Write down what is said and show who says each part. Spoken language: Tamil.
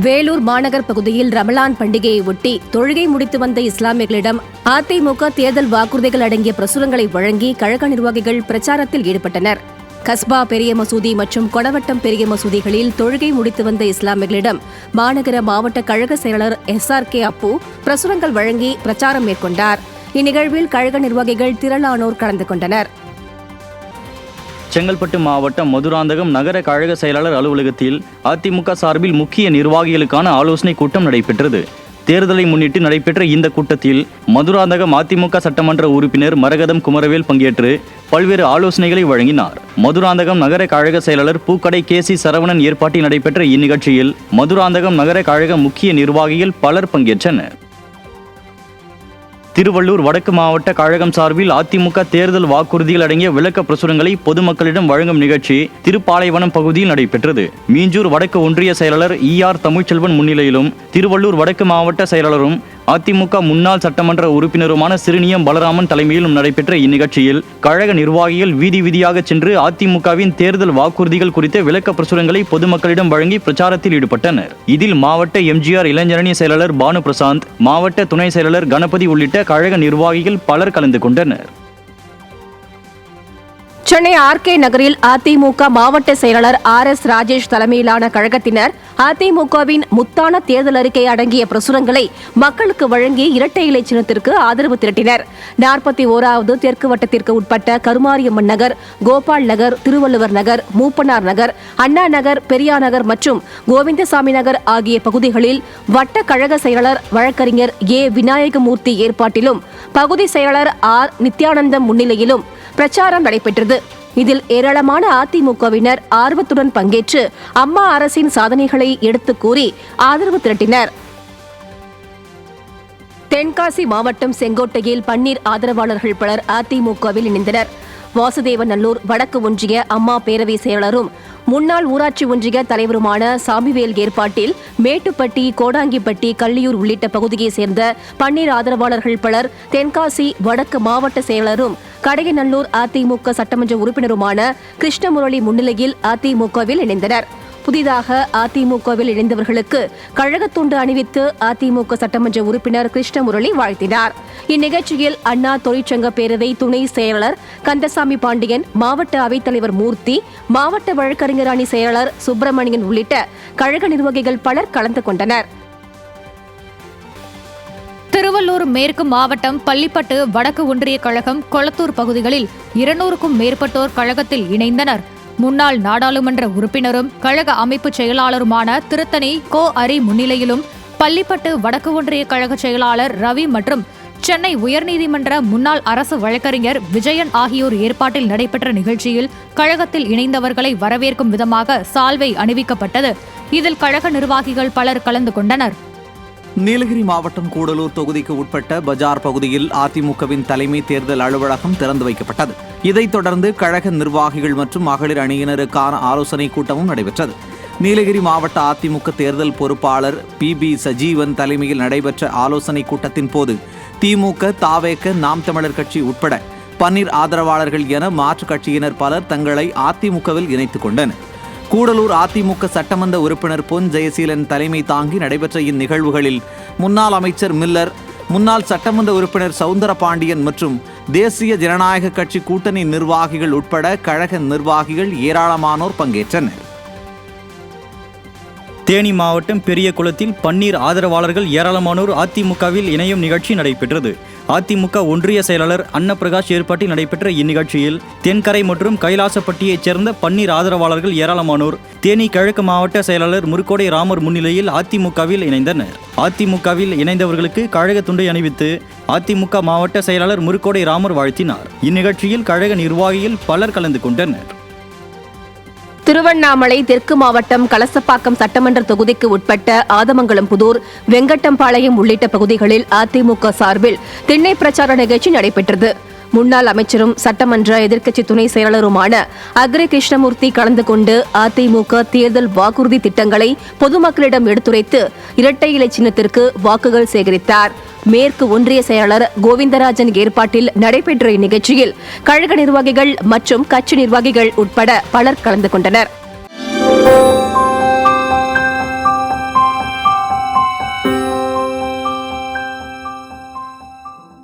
Speaker 1: வேலூர் மாநகர் பகுதியில் ரமலான் பண்டிகையை ஒட்டி தொழுகை முடித்து வந்த இஸ்லாமியர்களிடம் அதிமுக தேர்தல் வாக்குறுதிகள் அடங்கிய பிரசுரங்களை வழங்கி கழக நிர்வாகிகள் பிரச்சாரத்தில் ஈடுபட்டனர். கஸ்பா பெரிய மசூதி மற்றும் கொடவட்டம் பெரிய மசூதிகளில் தொழுகை முடித்து வந்த இஸ்லாமியர்களிடம் மாநகர மாவட்ட கழக செயலாளர் SRK அப்பு பிரசுரங்கள் வழங்கி பிரச்சாரம் மேற்கொண்டார். இந்நிகழ்வில் கழக நிர்வாகிகள் திரளானோர் கலந்து கொண்டனர்.
Speaker 2: செங்கல்பட்டு மாவட்டம் மதுராந்தகம் நகர கழக செயலாளர் அலுவலகத்தில் அதிமுக சார்பில் முக்கிய நிர்வாகிகளுக்கான ஆலோசனை கூட்டம் நடைபெற்றது. தேர்தலை முன்னிட்டு நடைபெற்ற இந்த கூட்டத்தில் மதுராந்தகம் அதிமுக சட்டமன்ற உறுப்பினர் மரகதம் குமரவேல் பங்கேற்று பல்வேறு ஆலோசனைகளை வழங்கினார். மதுராந்தகம் நகர கழக செயலாளர் பூக்கடை KC சரவணன் ஏற்பாட்டில் நடைபெற்ற இந்நிகழ்ச்சியில் மதுராந்தகம் நகர கழக முக்கிய நிர்வாகிகள் பலர் பங்கேற்றனர். திருவள்ளூர் வடக்கு மாவட்ட கழகம் சார்பில் அதிமுக தேர்தல் வாக்குறுதிகள் அடங்கிய விளக்க பிரசுரங்களை பொதுமக்களிடம் வழங்கும் நிகழ்ச்சி திருப்பாலைவனம் பகுதியில் நடைபெற்றது. மீஞ்சூர் வடக்கு ஒன்றிய செயலாளர் ER தமிழ்ச்செல்வன் முன்னிலையிலும் திருவள்ளூர் வடக்கு மாவட்ட செயலாளரும் அதிமுக முன்னாள் சட்டமன்ற உறுப்பினருமான சிறுனியம் பலராமன் தலைமையிலும் நடைபெற்ற இந்நிகழ்ச்சியில் கழக நிர்வாகிகள் வீதி வீதியாக சென்று அதிமுகவின் தேர்தல் வாக்குறுதிகள் குறித்த விளக்க பிரசுரங்களை பொதுமக்களிடம் வழங்கி பிரச்சாரத்தில் ஈடுபட்டனர். இதில் மாவட்ட MGR இளைஞரணி செயலாளர் பானு பிரசாந்த், மாவட்ட துணை செயலாளர் கணபதி உள்ளிட்ட கழக நிர்வாகிகள் பலர் கலந்து கொண்டனர்.
Speaker 1: சென்னை RK நகரில் அதிமுக மாவட்ட செயலாளர் RS ராஜேஷ் தலைமையிலான கழகத்தினர் அதிமுகவின் முத்தான தேர்தல் அறிக்கை அடங்கிய பிரசுரங்களை மக்களுக்கு வழங்கி இரட்டை இலை சின்னத்திற்கு ஆதரவு திரட்டினர். 41வது தெற்கு வட்டத்திற்கு உட்பட்ட கருமாரியம்மன் நகர், கோபால் நகர், திருவள்ளுவர் நகர், மூப்பனார் நகர், அண்ணா நகர், பெரியார் நகர் மற்றும் கோவிந்தசாமி நகர் ஆகிய பகுதிகளில் வட்ட கழக செயலாளர் வழக்கறிஞர் A விநாயகமூர்த்தி ஏற்பாட்டிலும் பகுதி செயலாளர் R நித்யானந்தம் முன்னிலையிலும் பிரச்சாரம் நடைபெற்றது. இதில் ஏராளமான அதிமுகவினர் ஆர்வத்துடன் பங்கேற்று அம்மா அரசின் சாதனைகளை எடுத்துக் கூறி ஆதரவு திரட்டினர். தென்காசி மாவட்டம் செங்கோட்டையில் பன்னீர் ஆதரவாளர்கள் பலர் அதிமுகவில் இணைந்தனர். வாசுதேவநல்லூர் வடக்கு ஒன்றிய அம்மா பேரவை செயலரும் முன்னாள் ஊராட்சி ஒன்றிய தலைவருமான சாமிவேல் ஏற்பாட்டில் மேட்டுப்பட்டி, கோடாங்கிப்பட்டி, கள்ளியூர் உள்ளிட்ட பகுதியைச் சேர்ந்த பன்னீர் ஆதரவாளர்கள் பலர் தென்காசி வடக்கு மாவட்ட செயலரும் கடையநல்லூர் அதிமுக சட்டமன்ற உறுப்பினருமான கிருஷ்ணமுரளி முன்னிலையில் அதிமுகவில் இணைந்தனர். புதிதாக அதிமுகவில் இணைந்தவர்களுக்கு கழகத்துண்டு அணிவித்து அதிமுக சட்டமன்ற உறுப்பினர் கிருஷ்ணமுரளி வாழ்த்தினார். இந்நிகழ்ச்சியில் அண்ணா தொழிற்சங்க பேரவை துணை செயலாளர் கந்தசாமி பாண்டியன், மாவட்ட அவைத்தலைவர் மூர்த்தி, மாவட்ட வழக்கறிஞர் அணி செயலாளர் சுப்பிரமணியன் உள்ளிட்ட கழக நிர்வாகிகள் பலர் கலந்து கொண்டனர்.
Speaker 3: திருவள்ளூர் மேற்கு மாவட்டம் பள்ளிப்பட்டு வடக்கு ஒன்றிய கழகம் கொளத்தூர் பகுதிகளில் 200க்கும் மேற்பட்டோர் கழகத்தில் இணைந்தனர். முன்னாள் நாடாளுமன்ற உறுப்பினரும் கழக அமைப்பு செயலாளருமான திருத்தணி கோ அரி முன்னிலையிலும் பள்ளிப்பட்டு வடக்கு ஒன்றிய கழக செயலாளர் ரவி மற்றும் சென்னை உயர்நீதிமன்ற முன்னாள் அரசு வழக்கறிஞர் விஜயன் ஆகியோர் ஏற்பாட்டில் நடைபெற்ற நிகழ்ச்சியில் கழகத்தில் இணைந்தவர்களை வரவேற்கும் விதமாக சால்வை அணிவிக்கப்பட்டது. இதில் கழக நிர்வாகிகள் பலர் கலந்து கொண்டனர்.
Speaker 4: நீலகிரி மாவட்டம் கூடலூர் தொகுதிக்கு உட்பட்ட பஜார் பகுதியில் அதிமுகவின் தலைமை தேர்தல் அலுவலகம் திறந்து வைக்கப்பட்டது. இதைத் தொடர்ந்து கழக நிர்வாகிகள் மற்றும் மகளிர் அணியினருக்கான ஆலோசனை கூட்டமும் நடைபெற்றது. நீலகிரி மாவட்ட அதிமுக தேர்தல் பொறுப்பாளர் PB சஜீவன் தலைமையில் நடைபெற்ற ஆலோசனை கூட்டத்தின் போது திமுக, தாவேக, நாம் தமிழர் கட்சி உட்பட பன்னீர் ஆதரவாளர்கள் என மாற்றுக் கட்சியினர் பலர் தங்களை அதிமுகவில் இணைத்துக் கொண்டனர். கூடலூர் அதிமுக சட்டமன்ற உறுப்பினர் பொன் ஜெயசீலன் தலைமை தாங்கி நடைபெற்ற இந்நிகழ்வுகளில் முன்னாள் அமைச்சர் மில்லர், முன்னாள் சட்டமன்ற உறுப்பினர் சவுந்தரபாண்டியன் மற்றும் தேசிய ஜனநாயக கட்சி கூட்டணி நிர்வாகிகள் உட்பட கழக நிர்வாகிகள் ஏராளமானோர் பங்கேற்றனர்.
Speaker 2: தேனி மாவட்டம் பெரிய குளத்தில் பன்னீர் ஆதரவாளர்கள் ஏராளமானோர் அதிமுகவில் இணையும் நிகழ்ச்சி நடைபெற்றது. அதிமுக ஒன்றிய செயலாளர் அன்னப்பிரகாஷ் ஏற்பாட்டில் நடைபெற்ற இந்நிகழ்ச்சியில் தென்கரை மற்றும் கைலாசப்பட்டியைச் சேர்ந்த பன்னீர் ஆதரவாளர்கள் ஏராளமானோர் தேனி கிழக்கு மாவட்ட செயலாளர் முருக்கோடை ராமர் முன்னிலையில் அதிமுகவில் இணைந்தனர். அதிமுகவில் இணைந்தவர்களுக்கு கழக துண்டை அணிவித்து அதிமுக மாவட்ட செயலாளர் முருக்கோடை ராமர் வாழ்த்தினார். இந்நிகழ்ச்சியில் கழக நிர்வாகிகள் பலர் கலந்து கொண்டனர்.
Speaker 1: திருவண்ணாமலை தெற்கு மாவட்டம் கலசப்பாக்கம் சட்டமன்ற தொகுதிக்கு உட்பட்ட ஆதமங்கலம்புதூர், வெங்கட்டம்பாளையம் உள்ளிட்ட பகுதிகளில் அதிமுக சார்பில் திண்ணை பிரச்சார நிகழ்ச்சி நடைபெற்றது. முன்னாள் அமைச்சரும் சட்டமன்ற எதிர்க்கட்சி துணை செயலாளருமான அக்ரி கிருஷ்ணமூர்த்தி கலந்து கொண்டு அதிமுக தேர்தல் வாக்குறுதி திட்டங்களை பொதுமக்களிடம் எடுத்துரைத்து இரட்டை இலை சின்னத்திற்கு வாக்குகள் சேகரித்தார். மேற்கு ஒன்றிய செயலாளர் கோவிந்தராஜன் ஏற்பாட்டில் நடைபெற்ற இந்நிகழ்ச்சியில் கழக நிர்வாகிகள் மற்றும் கட்சி நிர்வாகிகள் உட்பட பலர் கலந்து கொண்டனர்.